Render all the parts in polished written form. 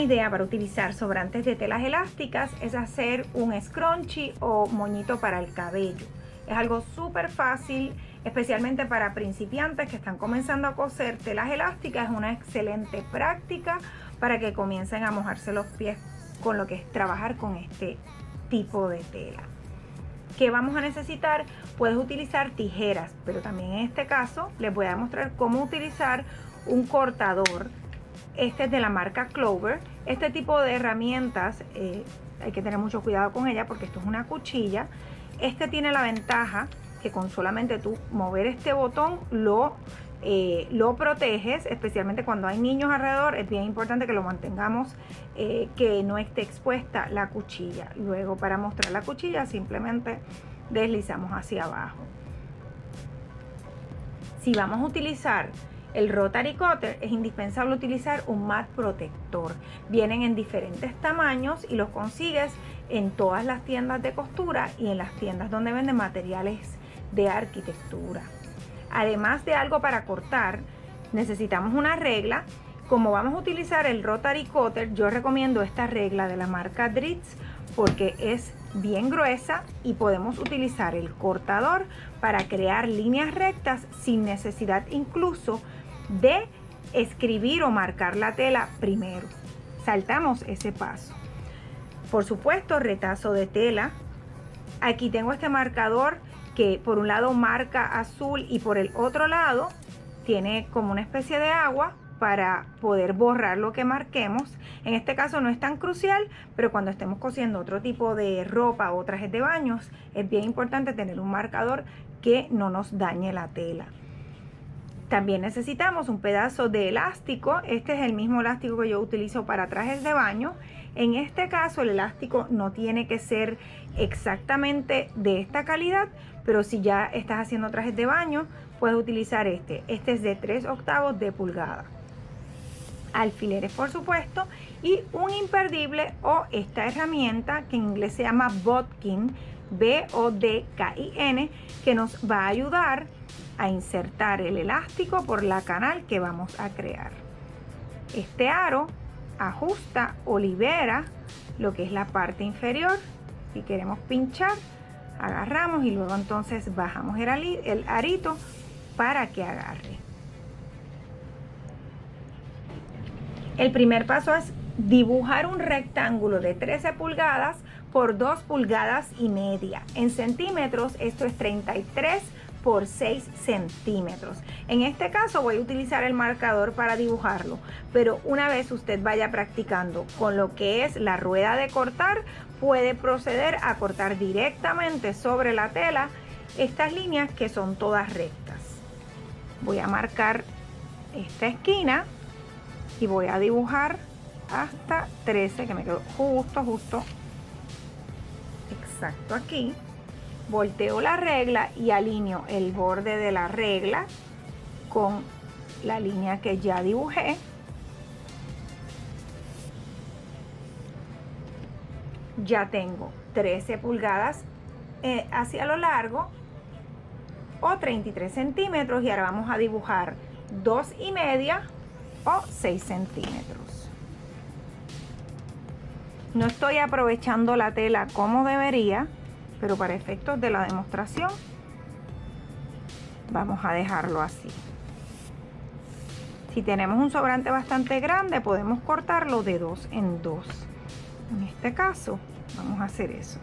idea para utilizar sobrantes de telas elásticas es hacer un scrunchie o moñito para el cabello. Es algo súper fácil, especialmente para principiantes que están comenzando a coser telas elásticas. Es una excelente práctica para que comiencen a mojarse los pies con lo que es trabajar con este tipo de tela. ¿Qué vamos a necesitar? Puedes utilizar tijeras, pero también en este caso les voy a mostrar cómo utilizar un cortador. Este es de la marca Clover. Este tipo de herramientas hay que tener mucho cuidado con ella porque esto es una cuchilla. Este tiene la ventaja que con solamente tú mover este botón lo proteges, especialmente cuando hay niños alrededor. Es bien importante que lo mantengamos, que no esté expuesta la cuchilla. Luego, para mostrar la cuchilla, simplemente deslizamos hacia abajo. Si vamos a utilizar el Rotary Cutter, es indispensable utilizar un mat protector. Vienen en diferentes tamaños y los consigues en todas las tiendas de costura y en las tiendas donde venden materiales de arquitectura. Además de algo para cortar, necesitamos una regla. Como vamos a utilizar el Rotary Cutter, yo recomiendo esta regla de la marca Dritz porque es bien gruesa y podemos utilizar el cortador para crear líneas rectas sin necesidad incluso de escribir o marcar la tela primero. Saltamos ese paso. Por supuesto, retazo de tela. Aquí tengo este marcador que por un lado marca azul y por el otro lado tiene como una especie de agua para poder borrar lo que marquemos. En este caso no es tan crucial, pero cuando estemos cosiendo otro tipo de ropa o trajes de baños, es bien importante tener un marcador que no nos dañe la tela. También necesitamos un pedazo de elástico. Este es el mismo elástico que yo utilizo para trajes de baño. En este caso el elástico no tiene que ser exactamente de esta calidad, pero si ya estás haciendo trajes de baño, puedes utilizar este. Este es de 3/8 de pulgada. Alfileres, por supuesto, y un imperdible o esta herramienta que en inglés se llama bodkin, B-O-D-K-I-N, que nos va a ayudar a insertar el elástico por la canal que vamos a crear. Este aro ajusta o libera lo que es la parte inferior. Si queremos pinchar, agarramos y luego entonces bajamos el arito para que agarre. El primer paso es dibujar un rectángulo de 13 pulgadas por 2 pulgadas y media. En centímetros esto es 33 por 6 centímetros. En este caso voy a utilizar el marcador para dibujarlo, pero una vez usted vaya practicando con lo que es la rueda de cortar, puede proceder a cortar directamente sobre la tela estas líneas que son todas rectas. Voy a marcar esta esquina y voy a dibujar hasta 13, que me quedó justo exacto aquí. Volteo la regla y alineo el borde de la regla con la línea que ya dibujé. Ya tengo 13 pulgadas hacia lo largo o 33 centímetros y ahora vamos a dibujar 2,5 o 6 centímetros. No estoy aprovechando la tela como debería, pero para efectos de la demostración vamos a dejarlo así. Si tenemos un sobrante bastante grande, podemos cortarlo de 2 en 2. En este caso vamos a hacer eso.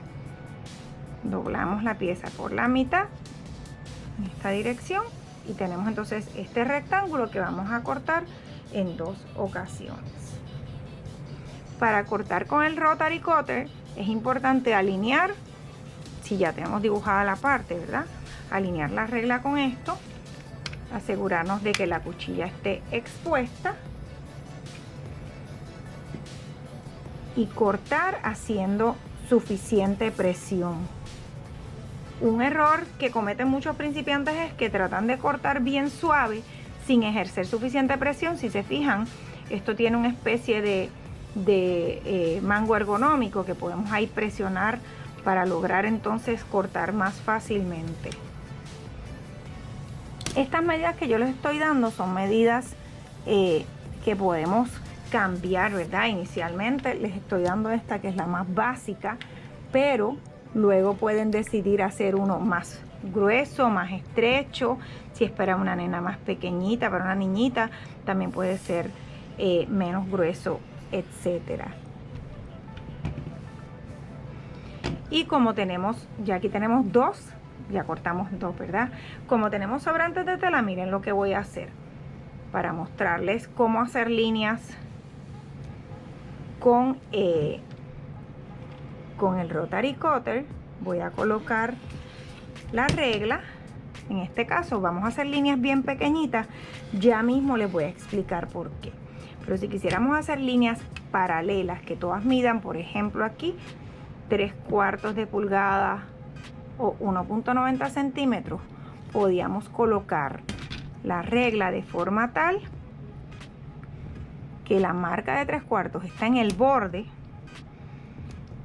Doblamos la pieza por la mitad en esta dirección y tenemos entonces este rectángulo que vamos a cortar en 2 ocasiones. Para cortar con el Rotary Cutter es importante alinear, si ya tenemos dibujada la parte, ¿verdad? Alinear la regla con esto, asegurarnos de que la cuchilla esté expuesta y cortar haciendo suficiente presión. Un error que cometen muchos principiantes es que tratan de cortar bien suave sin ejercer suficiente presión. Si se fijan, esto tiene una especie de mango ergonómico que podemos ahí presionar para lograr entonces cortar más fácilmente. Estas medidas que yo les estoy dando son medidas que podemos cambiar, ¿verdad? Inicialmente les estoy dando esta que es la más básica, pero luego pueden decidir hacer uno más grueso, más estrecho. Si es para una nena más pequeñita, para una niñita, también puede ser menos grueso, etcétera. Y como tenemos, ya aquí tenemos dos, ya cortamos dos, ¿verdad? Como tenemos sobrantes de tela, miren lo que voy a hacer para mostrarles cómo hacer líneas con el Rotary Cutter. Voy a colocar la regla. En este caso vamos a hacer líneas bien pequeñitas. Ya mismo les voy a explicar por qué. Pero si quisiéramos hacer líneas paralelas que todas midan, por ejemplo aquí 3/4 de pulgada o 1.90 centímetros, podíamos colocar la regla de forma tal que la marca de 3/4 está en el borde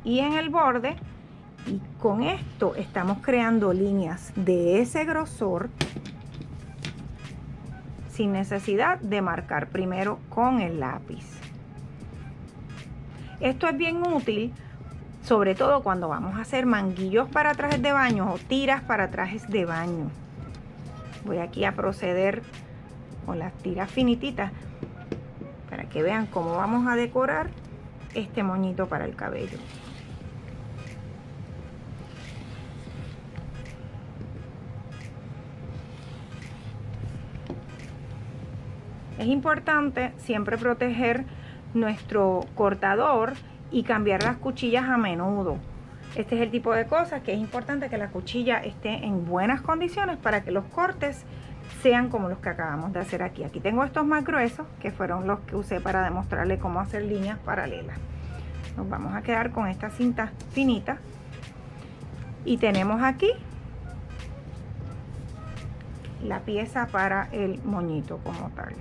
y con esto estamos creando líneas de ese grosor sin necesidad de marcar primero con el lápiz. Esto es bien útil, sobre todo cuando vamos a hacer manguillos para trajes de baño o tiras para trajes de baño. Voy aquí a proceder con las tiras finititas para que vean cómo vamos a decorar este moñito para el cabello. Es importante siempre proteger nuestro cortador y cambiar las cuchillas a menudo. Este es el tipo de cosas que es importante que la cuchilla esté en buenas condiciones para que los cortes sean como los que acabamos de hacer aquí. Aquí tengo estos más gruesos, que fueron los que usé para demostrarle cómo hacer líneas paralelas. Nos vamos a quedar con esta cinta finita. Y tenemos aquí la pieza para el moñito como tal.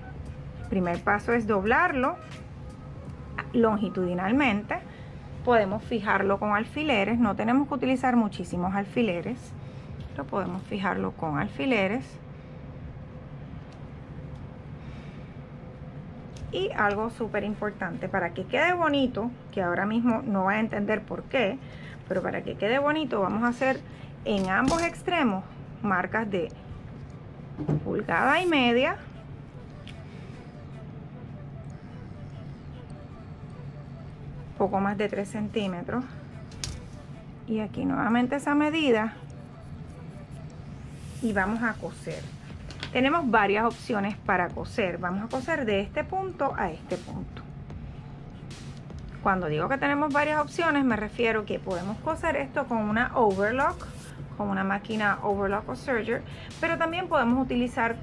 El primer paso es doblarlo longitudinalmente. Podemos fijarlo con alfileres, no tenemos que utilizar muchísimos alfileres, pero podemos fijarlo con alfileres. Y algo súper importante, para que quede bonito, que ahora mismo no va a entender por qué, pero para que quede bonito vamos a hacer en ambos extremos marcas de 1,5 pulgadas, poco más de 3 centímetros, y aquí nuevamente esa medida y vamos a coser. Tenemos varias opciones para coser. Vamos a coser de este punto a este punto. Cuando digo que tenemos varias opciones, me refiero que podemos coser esto con una overlock, con una máquina overlock o serger, pero también podemos utilizar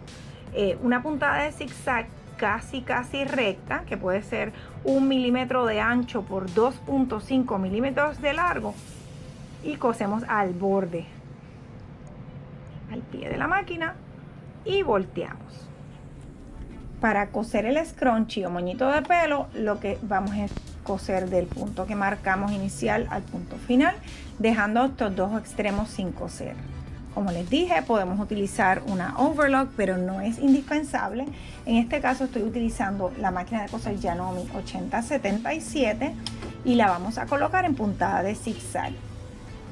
una puntada de zigzag casi recta, que puede ser 1 milímetro de ancho por 2.5 milímetros de largo, y cosemos al borde, al pie de la máquina, y volteamos. Para coser el scrunchie o moñito de pelo, lo que vamos es coser del punto que marcamos inicial al punto final, dejando estos dos extremos sin coser. Como les dije, podemos utilizar una overlock, pero no es indispensable. En este caso estoy utilizando la máquina de coser Janome 8077 y la vamos a colocar en puntada de zigzag.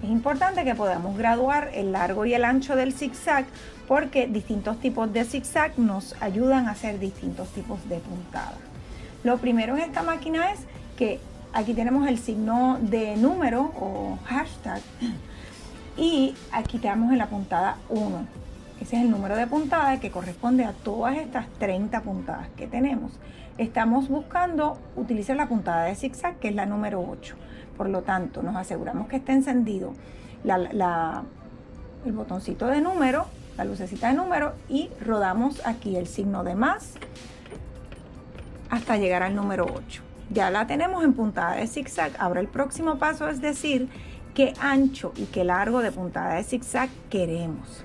Es importante que podamos graduar el largo y el ancho del zigzag, porque distintos tipos de zigzag nos ayudan a hacer distintos tipos de puntada. Lo primero en esta máquina es que aquí tenemos el signo de número o hashtag, y aquí tenemos en la puntada 1. Ese es el número de puntada que corresponde a todas estas 30 puntadas que tenemos. Estamos buscando utilizar la puntada de zigzag, que es la número 8. Por lo tanto, nos aseguramos que esté encendido el botoncito de número, la lucecita de número, y rodamos aquí el signo de más hasta llegar al número 8. Ya la tenemos en puntada de zigzag. Ahora el próximo paso es decir qué ancho y qué largo de puntada de zigzag queremos.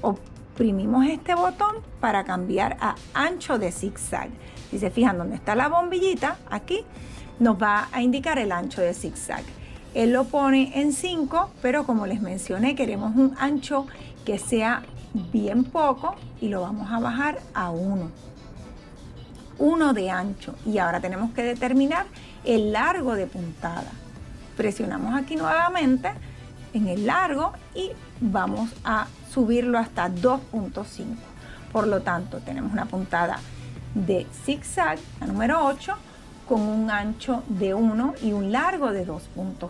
Oprimimos este botón para cambiar a ancho de zigzag. Si se fijan donde está la bombillita, aquí nos va a indicar el ancho de zigzag. Él lo pone en 5, pero como les mencioné, queremos un ancho que sea bien poco y lo vamos a bajar a 1. 1 de ancho. Y ahora tenemos que determinar el largo de puntada. Presionamos aquí nuevamente en el largo y vamos a subirlo hasta 2.5. Por lo tanto, tenemos una puntada de zigzag, la número 8, con un ancho de 1 y un largo de 2.5.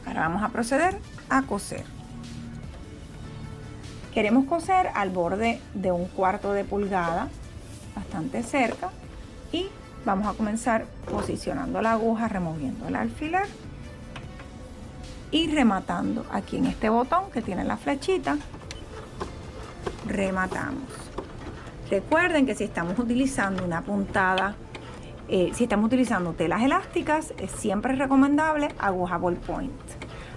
Ahora vamos a proceder a coser. Queremos coser al borde de 1/4 de pulgada, bastante cerca, y vamos a comenzar posicionando la aguja, removiendo el alfiler y rematando aquí en este botón que tiene la flechita. Rematamos. Recuerden que si estamos utilizando una puntada, si estamos utilizando telas elásticas, es siempre recomendable aguja ballpoint.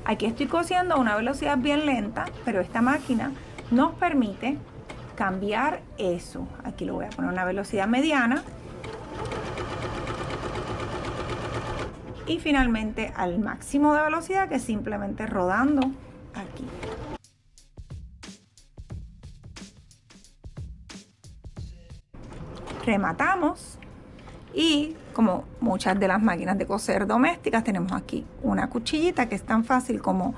Aquí estoy cosiendo a una velocidad bien lenta, pero esta máquina nos permite cambiar eso. Aquí lo voy a poner a una velocidad mediana. Y finalmente al máximo de velocidad, que es simplemente rodando aquí. Rematamos y como muchas de las máquinas de coser domésticas, tenemos aquí una cuchillita que es tan fácil como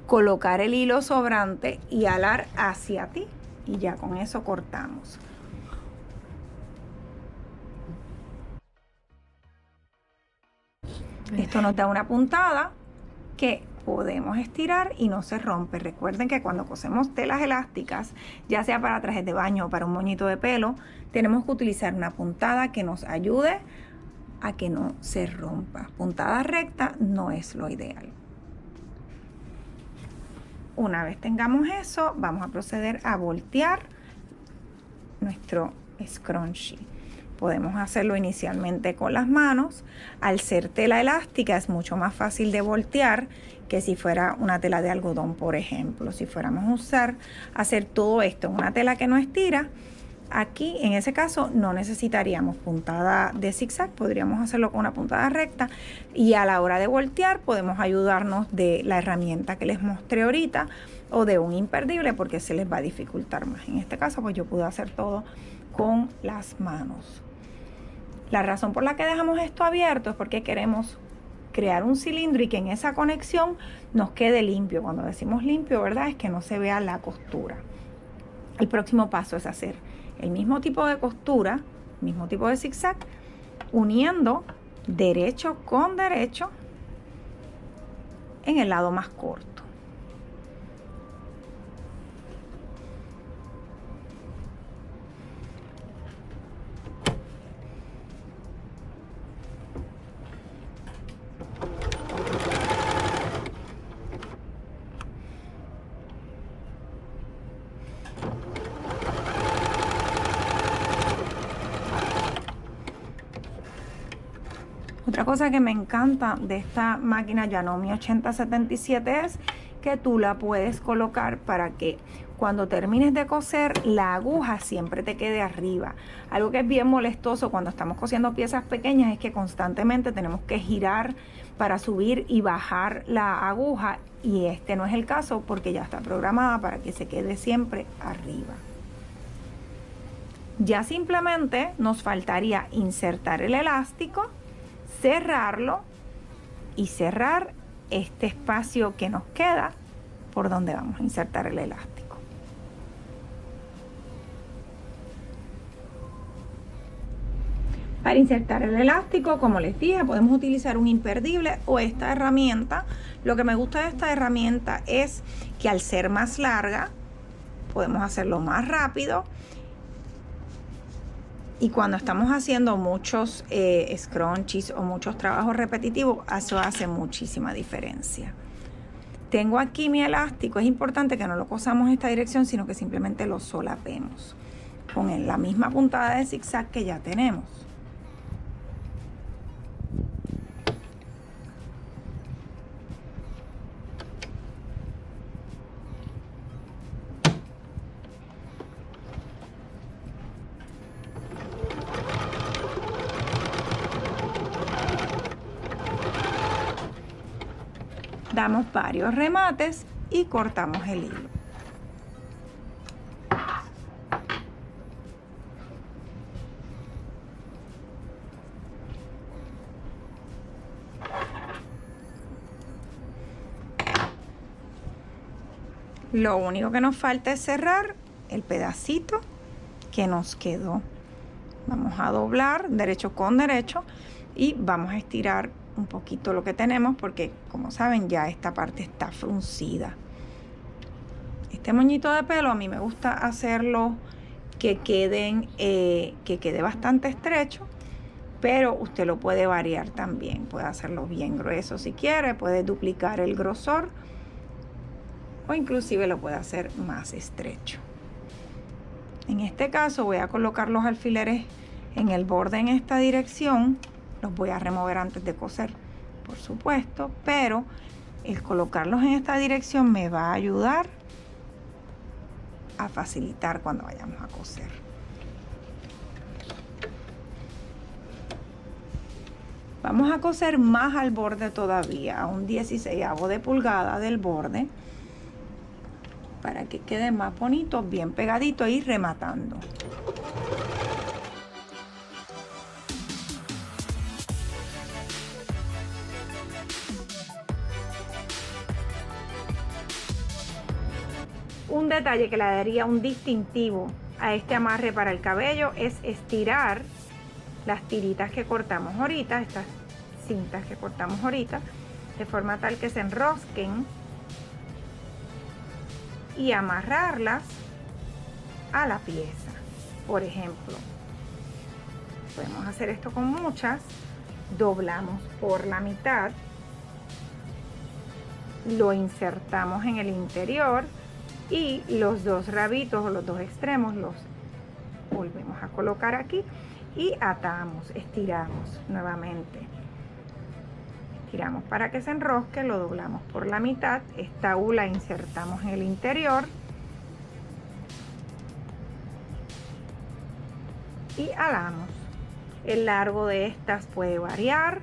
colocar el hilo sobrante y alar hacia ti, y ya con eso cortamos. Esto nos da una puntada que podemos estirar y no se rompe. Recuerden que cuando cosemos telas elásticas, ya sea para trajes de baño o para un moñito de pelo, tenemos que utilizar una puntada que nos ayude a que no se rompa. Puntada recta no es lo ideal. Una vez tengamos eso, vamos a proceder a voltear nuestro scrunchie. Podemos hacerlo inicialmente con las manos. Al ser tela elástica es mucho más fácil de voltear que si fuera una tela de algodón, por ejemplo. Si fuéramos a hacer todo esto en una tela que no estira, aquí en ese caso no necesitaríamos puntada de zigzag, podríamos hacerlo con una puntada recta, y a la hora de voltear podemos ayudarnos de la herramienta que les mostré ahorita o de un imperdible, porque se les va a dificultar más. En este caso pues yo pude hacer todo con las manos. La razón por la que dejamos esto abierto es porque queremos crear un cilindro y que en esa conexión nos quede limpio. Cuando decimos limpio, ¿verdad? Es que no se vea la costura. El próximo paso es hacer el mismo tipo de costura, mismo tipo de zigzag, uniendo derecho con derecho en el lado más corto. Otra cosa que me encanta de esta máquina Janome 8077 es que tú la puedes colocar para que cuando termines de coser la aguja siempre te quede arriba. Algo que es bien molestoso cuando estamos cosiendo piezas pequeñas es que constantemente tenemos que girar para subir y bajar la aguja, y este no es el caso porque ya está programada para que se quede siempre arriba. Ya simplemente nos faltaría insertar el elástico, cerrarlo y cerrar este espacio que nos queda por donde vamos a insertar el elástico. Para insertar el elástico, como les dije, podemos utilizar un imperdible o esta herramienta. Lo que me gusta de esta herramienta es que al ser más larga podemos hacerlo más rápido. Y cuando estamos haciendo muchos scrunchies o muchos trabajos repetitivos, eso hace muchísima diferencia. Tengo aquí mi elástico. Es importante que no lo cosamos en esta dirección, sino que simplemente lo solapemos con la misma puntada de zigzag que ya tenemos. Damos varios remates y cortamos el hilo. Lo único que nos falta es cerrar el pedacito que nos quedó. Vamos a doblar derecho con derecho y vamos a estirar un poquito lo que tenemos porque, como saben, ya esta parte está fruncida. Este moñito de pelo a mí me gusta hacerlo que quede bastante estrecho, pero usted lo puede variar también. Puede hacerlo bien grueso si quiere, puede duplicar el grosor o inclusive lo puede hacer más estrecho. En este caso voy a colocar los alfileres en el borde en esta dirección. Los voy a remover antes de coser, por supuesto, pero el colocarlos en esta dirección me va a ayudar a facilitar cuando vayamos a coser. Vamos a coser más al borde todavía, a un 16avo de pulgada del borde, para que quede más bonito, bien pegadito y rematando. Un detalle que le daría un distintivo a este amarre para el cabello es estirar las tiritas que cortamos ahorita, estas cintas que cortamos ahorita, de forma tal que se enrosquen y amarrarlas a la pieza. Por ejemplo, podemos hacer esto con muchas. Doblamos por la mitad, lo insertamos en el interior y los dos rabitos o los dos extremos los volvemos a colocar aquí y atamos, estiramos nuevamente. Estiramos para que se enrosque, lo doblamos por la mitad, esta U la insertamos en el interior y alamos. El largo de estas puede variar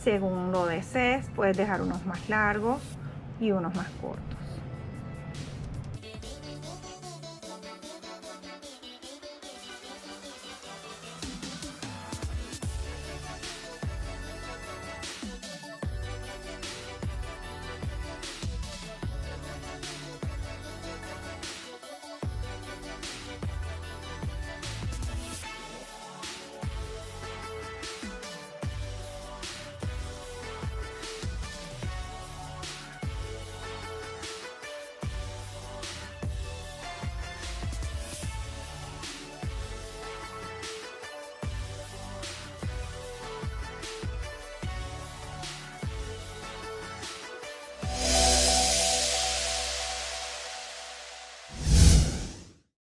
según lo desees, puedes dejar unos más largos y unos más cortos.